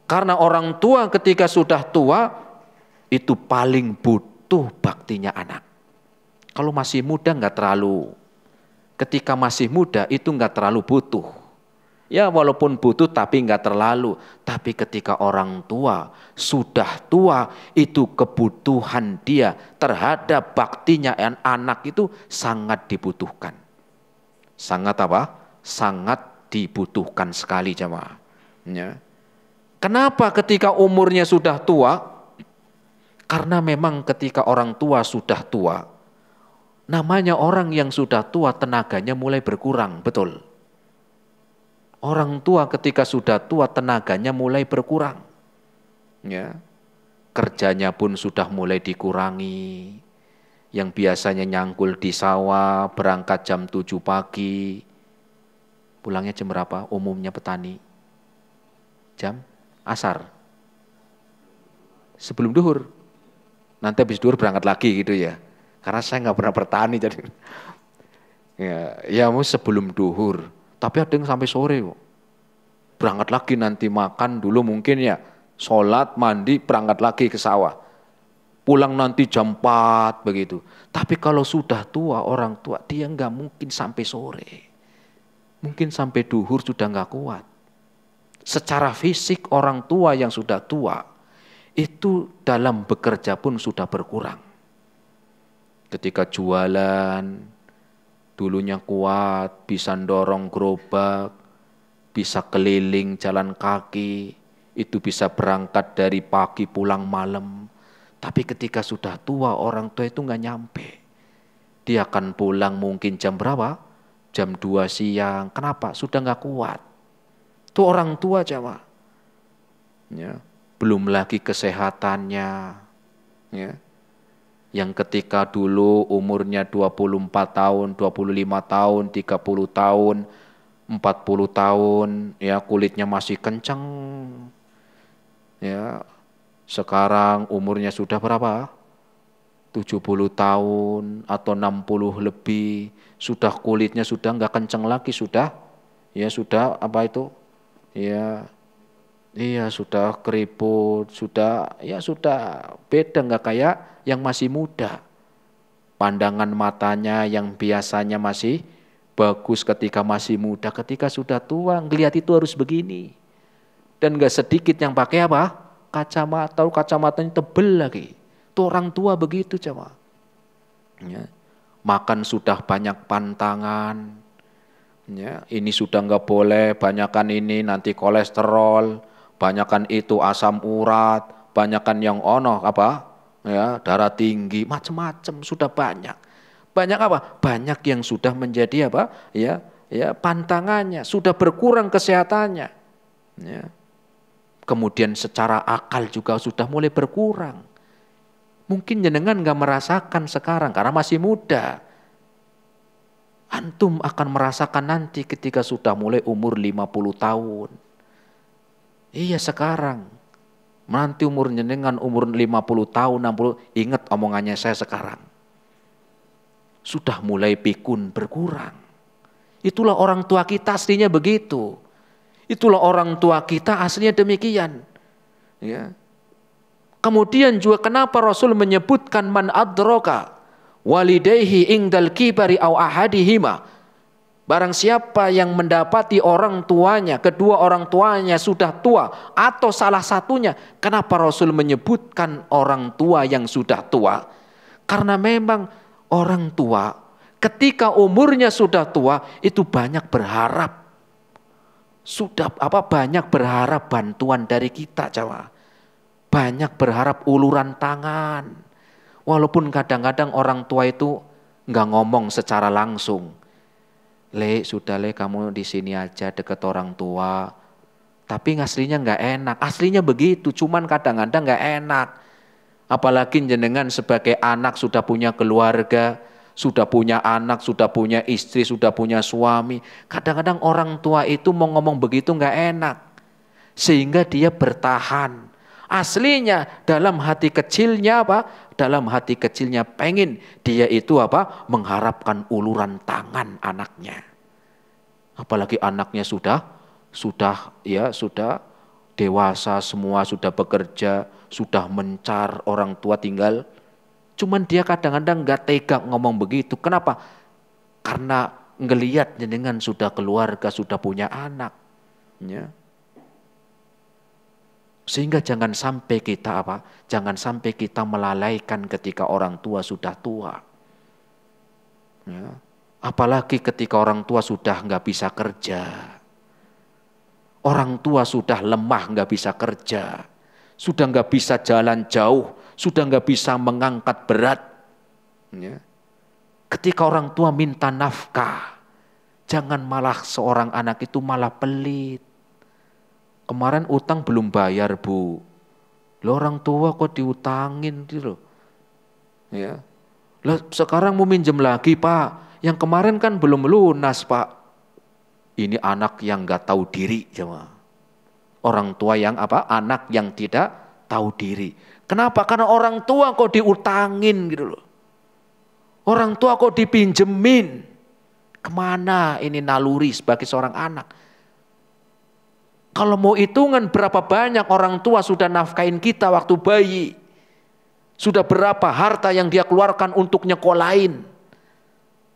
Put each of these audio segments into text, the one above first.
Karena orang tua ketika sudah tua, itu paling butuh baktinya anak. Kalau masih muda nggak terlalu. Ketika masih muda itu nggak terlalu butuh. Ya walaupun butuh tapi nggak terlalu. Tapi ketika orang tua sudah tua, itu kebutuhan dia terhadap baktinya anak itu sangat dibutuhkan. Sangat apa? Sangat dibutuhkan sekali jemaah. Ya. Kenapa ketika umurnya sudah tua? Karena memang ketika orang tua sudah tua, namanya orang yang sudah tua tenaganya mulai berkurang, betul. Orang tua ketika sudah tua tenaganya mulai berkurang. Ya. Kerjanya pun sudah mulai dikurangi. Yang biasanya nyangkul di sawah, berangkat jam 7 pagi. Pulangnya jam berapa? Umumnya petani. Jam asar. Sebelum duhur. Nanti habis duhur berangkat lagi gitu ya. Karena saya nggak pernah bertani jadi. Ya mau sebelum duhur. Tapi ada yang sampai sore kok. Berangkat lagi nanti makan dulu mungkin ya. Sholat, mandi, berangkat lagi ke sawah. Pulang nanti jam 4 begitu. Tapi kalau sudah tua, orang tua dia nggak mungkin sampai sore. Mungkin sampai duhur sudah nggak kuat. Secara fisik orang tua yang sudah tua, itu dalam bekerja pun sudah berkurang. Ketika jualan, dulunya kuat, bisa dorong gerobak, bisa keliling jalan kaki, itu bisa berangkat dari pagi pulang malam. Tapi ketika sudah tua, orang tua itu nggak nyampe. Dia akan pulang mungkin jam berapa? Jam 2 siang. Kenapa? Sudah nggak kuat. Itu orang tua jemaah. Ya. Belum lagi kesehatannya. Ya. Yang ketika dulu umurnya 24 tahun, 25 tahun, 30 tahun, 40 tahun, ya kulitnya masih kencang. Ya. Sekarang umurnya sudah berapa? 70 tahun atau 60 lebih, sudah kulitnya sudah enggak kencang lagi, sudah ya sudah apa itu? Ya. Iya sudah keriput, sudah ya sudah beda nggak kayak yang masih muda. Pandangan matanya yang biasanya masih bagus ketika masih muda, ketika sudah tua ngelihat itu harus begini. Dan nggak sedikit yang pakai apa? Kacamata, kacamatanya tebel lagi. Itu orang tua begitu coba. Ya. Makan sudah banyak pantangan. Ya, ini sudah nggak boleh, banyakan ini nanti kolesterol. Banyakan itu asam urat, banyakan yang ono apa? Ya, darah tinggi, macam-macam sudah banyak. Banyak apa? Banyak yang sudah menjadi apa? Ya, pantangannya sudah berkurang kesehatannya. Ya. Kemudian secara akal juga sudah mulai berkurang. Mungkin jenengan nggak merasakan sekarang karena masih muda. Antum akan merasakan nanti ketika sudah mulai umur 50 tahun. Iya sekarang, nanti umur jenengan umur 50 tahun, 60, ingat omongannya saya sekarang. Sudah mulai pikun berkurang. Itulah orang tua kita aslinya begitu. Itulah orang tua kita aslinya demikian. Ya. Kemudian juga kenapa Rasul menyebutkan man adroka walidayhi ingdal kibari au ahadihima. Barang siapa yang mendapati orang tuanya, kedua orang tuanya sudah tua atau salah satunya. Kenapa Rasul menyebutkan orang tua yang sudah tua? Karena memang orang tua ketika umurnya sudah tua itu banyak berharap. Banyak berharap bantuan dari kita Jawa. Banyak berharap uluran tangan. Walaupun kadang-kadang orang tua itu nggak ngomong secara langsung. Le, sudah le kamu di sini aja deket orang tua. Tapi aslinya nggak enak. Aslinya begitu, cuman kadang-kadang nggak enak. Apalagi jenengan sebagai anak sudah punya keluarga, sudah punya anak, sudah punya istri, sudah punya suami. Kadang-kadang orang tua itu mau ngomong begitu nggak enak. Sehingga dia bertahan. Aslinya dalam hati kecilnya apa? Dalam hati kecilnya pengen dia itu apa? Mengharapkan uluran tangan anaknya. Apalagi anaknya sudah dewasa semua, sudah bekerja, sudah mencar, orang tua tinggal. Cuman dia kadang-kadang nggak tega ngomong begitu. Kenapa? Karena ngelihat jenengan sudah keluarga, sudah punya anak. Ya. Sehingga jangan sampai kita Jangan sampai kita melalaikan ketika orang tua sudah tua. Ya. Apalagi ketika orang tua sudah nggak bisa kerja. Orang tua sudah lemah nggak bisa kerja. Sudah nggak bisa jalan jauh. Sudah nggak bisa mengangkat berat. Ya. Ketika orang tua minta nafkah, jangan malah seorang anak itu malah pelit. Kemarin utang belum bayar, Bu. Loh, orang tua kok diutangin gitu loh. Ya. Lah sekarang mau minjem lagi, Pak. Yang kemarin kan belum lunas, Pak. Ini anak yang enggak tahu diri, jemaah. Orang tua yang anak yang tidak tahu diri. Kenapa? Karena orang tua kok diutangin gitu loh. Orang tua kok dipinjemin. Kemana ini naluri sebagai seorang anak? Kalau mau hitungan berapa banyak orang tua sudah nafkahin kita waktu bayi. Sudah berapa harta yang dia keluarkan untuk nyekolahin.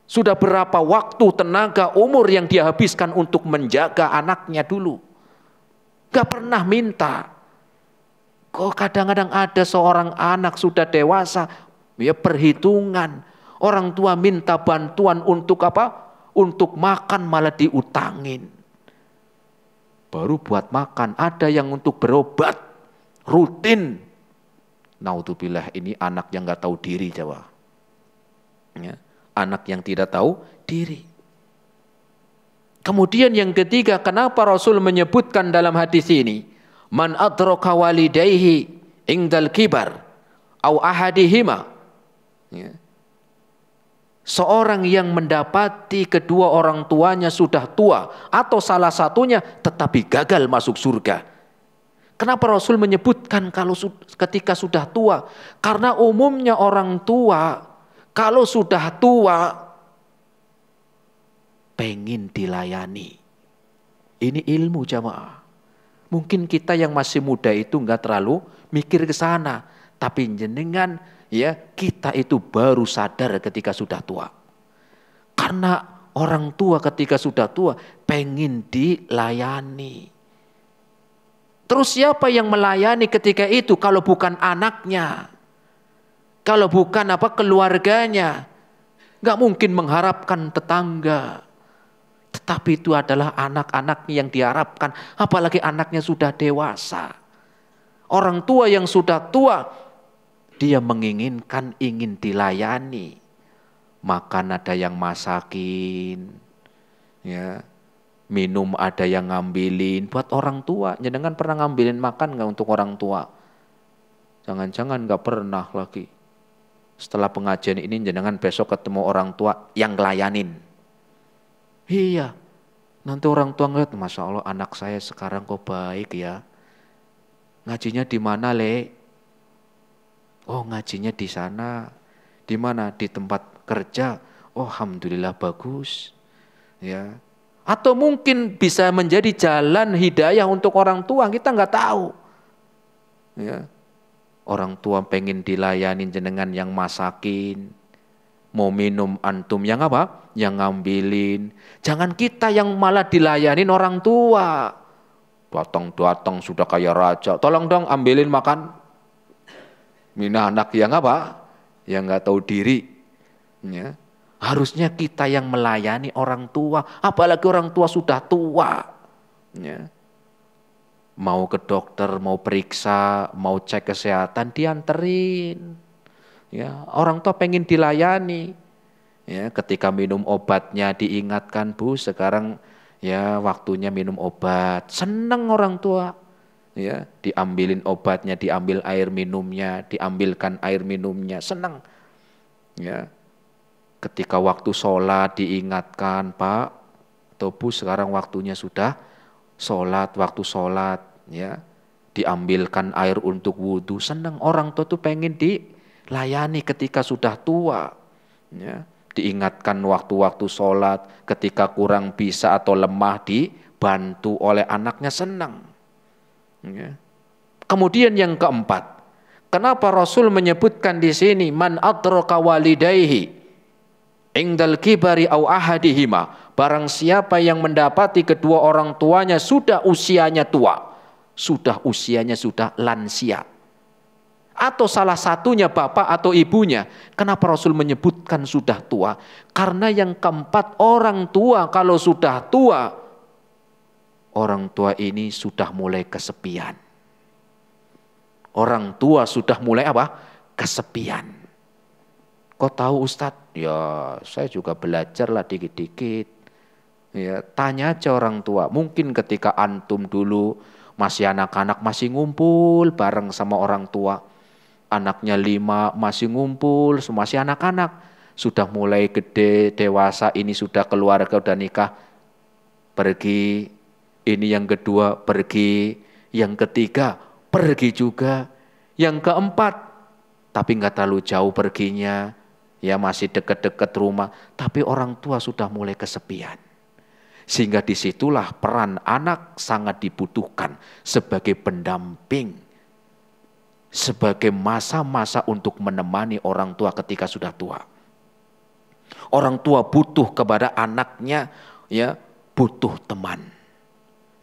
Sudah berapa waktu, tenaga, umur yang dia habiskan untuk menjaga anaknya dulu. Gak pernah minta. Kok kadang-kadang ada seorang anak sudah dewasa, ya perhitungan. Orang tua minta bantuan untuk Untuk makan malah diutangin. Baru buat makan, ada yang untuk berobat rutin. Naudzubillah, ini anak yang gak tahu diri, Jawa. Ya, anak yang tidak tahu diri. Kemudian yang ketiga, kenapa Rasul menyebutkan dalam hadis ini, man adraka walidayhi ingdal kibar au ahadihima. Ya. Seorang yang mendapati kedua orang tuanya sudah tua atau salah satunya tetapi gagal masuk surga. Kenapa Rasul menyebutkan kalau ketika sudah tua? Karena umumnya orang tua kalau sudah tua pengen dilayani. Ini ilmu, jamaah. Mungkin kita yang masih muda itu enggak terlalu mikir ke sana, tapi jenengan ya, kita itu baru sadar ketika sudah tua. Karena orang tua ketika sudah tua pengen dilayani. Terus siapa yang melayani ketika itu kalau bukan anaknya? Kalau bukan keluarganya? Gak mungkin mengharapkan tetangga. Tetapi itu adalah anak-anaknya yang diharapkan. Apalagi anaknya sudah dewasa. Orang tua yang sudah tua, dia menginginkan, ingin dilayani. Makan ada yang masakin, ya, minum ada yang ngambilin. Buat orang tua, jenengan pernah ngambilin makan nggak untuk orang tua? Jangan-jangan nggak pernah lagi. Setelah pengajian ini jenengan besok ketemu orang tua yang ngelayanin. Iya, nanti orang tua ngeliat, Masya Allah anak saya sekarang kok baik ya. Ngajinya di mana, Le? Oh, ngajinya di sana. Di mana? Di tempat kerja. Oh, alhamdulillah bagus. Ya. Atau mungkin bisa menjadi jalan hidayah untuk orang tua, kita nggak tahu. Ya. Orang tua pengen dilayani jenengan yang masakin. Mau minum antum yang Yang ngambilin. Jangan kita yang malah dilayanin orang tua. Datang-datang sudah kayak raja. Tolong dong ambilin makan. Mina anak yang Yang nggak tahu diri. Ya. Harusnya kita yang melayani orang tua, apalagi orang tua sudah tua. Ya. Mau ke dokter, mau periksa, mau cek kesehatan, dianterin. Ya. Orang tua pengen dilayani. Ya. Ketika minum obatnya diingatkan, Bu, sekarang ya waktunya minum obat. Senang orang tua. Ya, diambilin obatnya, diambil air minumnya, diambilkan air minumnya, senang. Ya, ketika waktu sholat diingatkan, Pak, atau Bu, sekarang waktunya sudah sholat, waktu sholat, ya, diambilkan air untuk wudhu, senang. Orang tua tuh pengen dilayani ketika sudah tua, ya, diingatkan waktu-waktu sholat, ketika kurang bisa atau lemah dibantu oleh anaknya, senang. Ya. Kemudian yang keempat, kenapa Rasul menyebutkan di sini man adraka walidayhi indal kibari au ahadihima, barang siapa yang mendapati kedua orang tuanya sudah usianya tua, sudah lansia, atau salah satunya bapak atau ibunya. Kenapa Rasul menyebutkan sudah tua? Karena yang keempat, orang tua kalau sudah tua, orang tua ini sudah mulai kesepian. Orang tua sudah mulai apa? Kesepian. Kok tahu Ustadz? Ya saya juga belajar lah dikit-dikit. Ya, tanya aja orang tua. Mungkin ketika antum dulu masih anak-anak masih ngumpul bareng sama orang tua. Anaknya 5 masih ngumpul, masih anak-anak. Sudah mulai gede, dewasa, ini sudah keluarga, udah nikah. Pergi. Ini yang kedua pergi. Yang ketiga pergi juga. Yang keempat, tapi nggak terlalu jauh perginya. Ya masih dekat-dekat rumah. Tapi orang tua sudah mulai kesepian. Sehingga disitulah peran anak sangat dibutuhkan sebagai pendamping. Sebagai masa-masa untuk menemani orang tua ketika sudah tua. Orang tua butuh kepada anaknya, ya, butuh teman.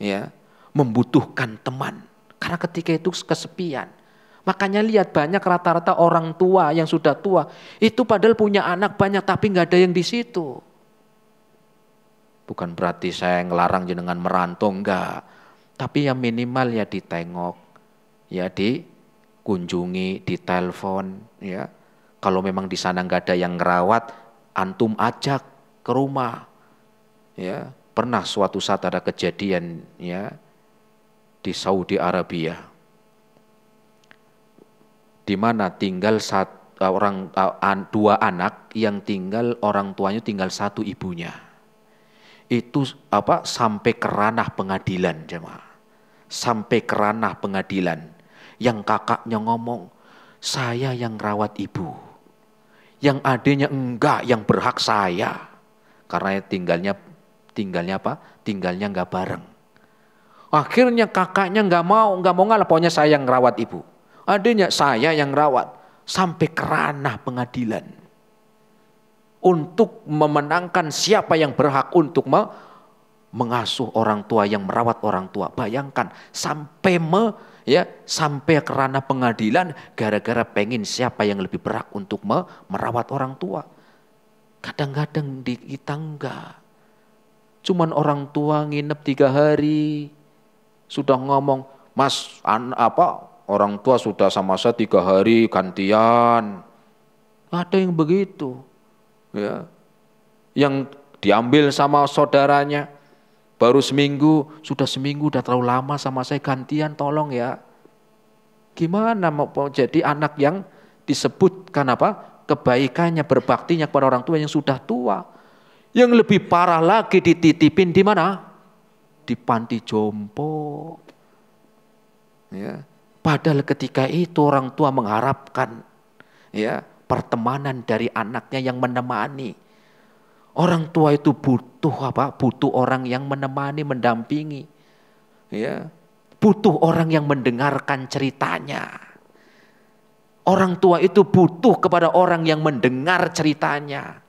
Ya, membutuhkan teman. Karena ketika itu kesepian. Makanya lihat banyak rata-rata orang tua yang sudah tua itu padahal punya anak banyak tapi nggak ada yang di situ. Bukan berarti saya ngelarang jenengan merantau, enggak. Tapi yang minimal ya ditengok, ya dikunjungi, ditelepon, ya. Kalau memang di sana nggak ada yang ngerawat, antum ajak ke rumah, ya. Pernah suatu saat ada kejadian, ya, di Saudi Arabia, di mana tinggal dua anak yang tinggal orang tuanya tinggal satu ibunya. Itu sampai ke ranah pengadilan, jemaah. Sampai ke ranah pengadilan. Yang kakaknya ngomong, saya yang rawat ibu. Yang adiknya enggak, yang berhak saya. Karena tinggalnya enggak bareng. Akhirnya kakaknya enggak mau ngalah, pokoknya saya yang rawat ibu. Adiknya saya yang rawat. Sampai ke ranah pengadilan. Untuk memenangkan siapa yang berhak untuk mengasuh orang tua, yang merawat orang tua. Bayangkan sampai sampai ke ranah pengadilan gara-gara pengen siapa yang lebih berhak untuk merawat orang tua. Kadang-kadang di kita enggak. Cuman orang tua nginep 3 hari sudah ngomong, "Mas, orang tua sudah sama saya 3 hari gantian." Ada yang begitu. Ya, yang diambil sama saudaranya baru seminggu, sudah seminggu udah terlalu lama sama saya, gantian tolong ya. Gimana mau jadi anak yang disebutkan kebaikannya, berbaktinya kepada orang tua yang sudah tua. Yang lebih parah lagi dititipin di mana? Di panti jompo. Ya, padahal ketika itu orang tua mengharapkan, ya, pertemanan dari anaknya yang menemani. Orang tua itu butuh Butuh orang yang menemani, mendampingi. Ya. Butuh orang yang mendengarkan ceritanya. Orang tua itu butuh kepada orang yang mendengar ceritanya.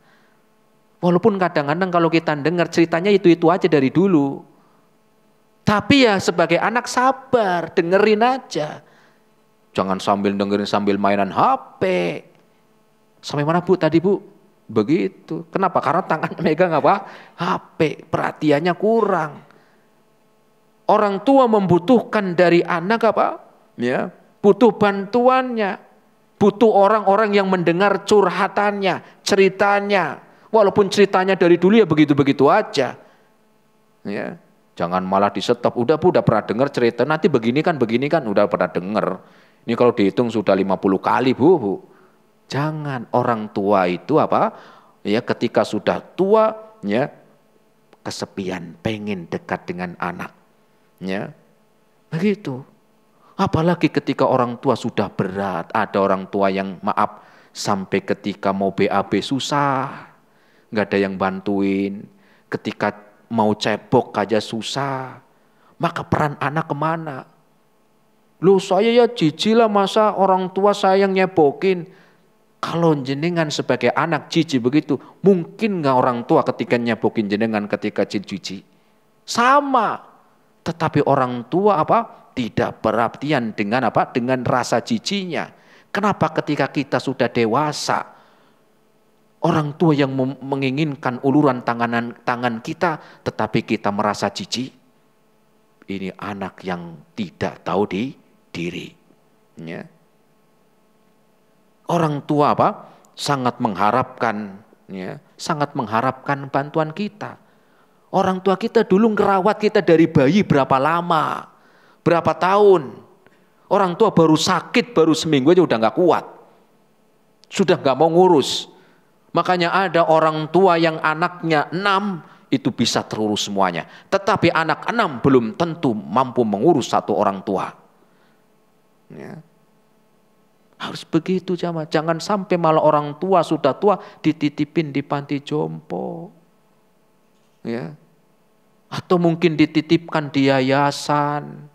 Walaupun kadang-kadang kalau kita dengar ceritanya itu aja dari dulu. Tapi ya sebagai anak sabar, dengerin aja. Jangan sambil dengerin sambil mainan HP. Sampai mana Bu tadi Bu? Begitu. Kenapa? Karena tangan megang HP. Perhatiannya kurang. Orang tua membutuhkan dari anak ya, butuh bantuannya. Butuh orang-orang yang mendengar curhatannya, ceritanya. Walaupun ceritanya dari dulu ya begitu-begitu aja. Ya. Jangan malah di-stop. Udah Bu, udah pernah dengar cerita. Nanti begini kan, udah pernah dengar. Ini kalau dihitung sudah 50 kali Bu. Jangan. Orang tua itu ya ketika sudah tua ya kesepian, pengen dekat dengan anak. Ya. Begitu. Apalagi ketika orang tua sudah berat, ada orang tua yang sampai ketika mau BAB susah, nggak ada yang bantuin. Ketika mau cebok aja susah, maka peran anak kemana? Loh saya ya jijik lah, masa orang tua saya yang nyebokin. Kalau jenengan sebagai anak jijik begitu, mungkin nggak orang tua ketika nyebokin jenengan ketika jijik? Sama. Tetapi orang tua apa? Tidak perhatian dengan apa? Dengan rasa jijiknya. Kenapa ketika kita sudah dewasa, orang tua yang menginginkan uluran tangan kita, tetapi kita merasa jijik? Ini anak yang tidak tahu diri. Ya. Orang tua apa? Sangat mengharapkan, ya, sangat mengharapkan bantuan kita. Orang tua kita dulu ngerawat kita dari bayi berapa lama, berapa tahun. Orang tua baru sakit, baru seminggu aja udah nggak kuat, sudah nggak mau ngurus. Makanya ada orang tua yang anaknya 6 itu bisa terurus semuanya, tetapi anak 6 belum tentu mampu mengurus satu orang tua. Ya. Harus begitu jamaah. Jangan sampai malah orang tua sudah tua dititipin di panti jompo. Ya. Atau mungkin dititipkan di yayasan.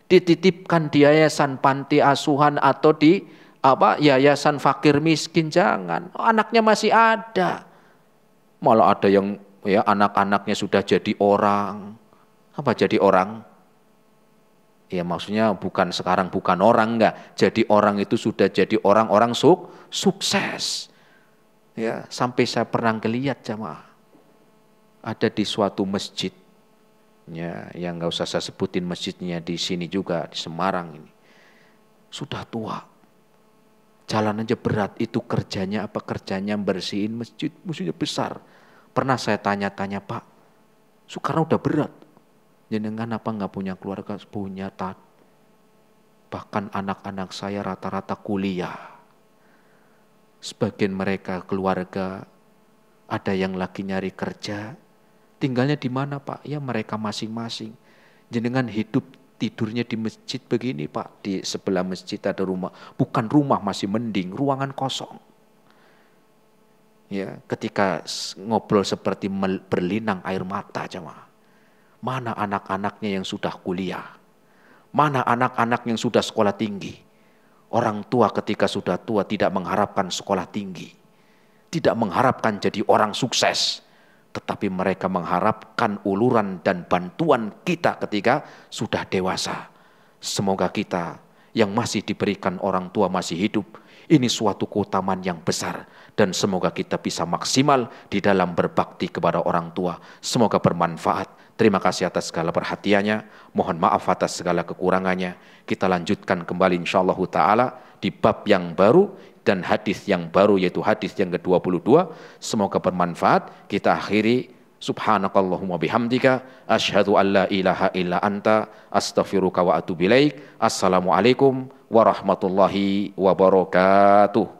Dititipkan di yayasan panti asuhan atau di yayasan fakir miskin. Jangan. Anaknya masih ada. Malah ada yang ya anak-anaknya sudah jadi orang. Apa jadi orang? Ya maksudnya bukan sekarang bukan orang, enggak. Jadi orang itu sudah jadi orang-orang sukses. Ya, sampai saya pernah ngeliat jamaah. Ada di suatu masjid. Ya, yang enggak usah saya sebutin masjidnya di sini juga di Semarang ini. Sudah tua. Jalan aja berat, itu kerjanya apa? Kerjanya bersihin masjid, musuhnya besar. Pernah saya tanya-tanya, Pak, sekarang udah berat. Jenengan apa enggak punya keluarga? Punya, Tat. Bahkan anak-anak saya rata-rata kuliah. Sebagian mereka keluarga, ada yang lagi nyari kerja. Tinggalnya di mana, Pak? Ya mereka masing-masing. Jenengan hidup tidurnya di masjid begini, Pak. Di sebelah masjid ada rumah. Bukan rumah masih mending, ruangan kosong. Ya, ketika ngobrol seperti berlinang air mata, jemaah. Mana anak-anaknya yang sudah kuliah? Mana anak-anak yang sudah sekolah tinggi? Orang tua ketika sudah tua tidak mengharapkan sekolah tinggi. Tidak mengharapkan jadi orang sukses. Tetapi mereka mengharapkan uluran dan bantuan kita ketika sudah dewasa. Semoga kita yang masih diberikan orang tua masih hidup. Ini suatu keutamaan yang besar. Dan semoga kita bisa maksimal di dalam berbakti kepada orang tua. Semoga bermanfaat. Terima kasih atas segala perhatiannya. Mohon maaf atas segala kekurangannya. Kita lanjutkan kembali insyaallah ta'ala di bab yang baru dan hadis yang baru, yaitu hadis yang ke-22. Semoga bermanfaat. Kita akhiri. Subhanakallahumma bihamdika asyhadu an la ilaha illa anta astaghfiruka wa atubu ilaik. Assalamualaikum warahmatullahi wabarakatuh.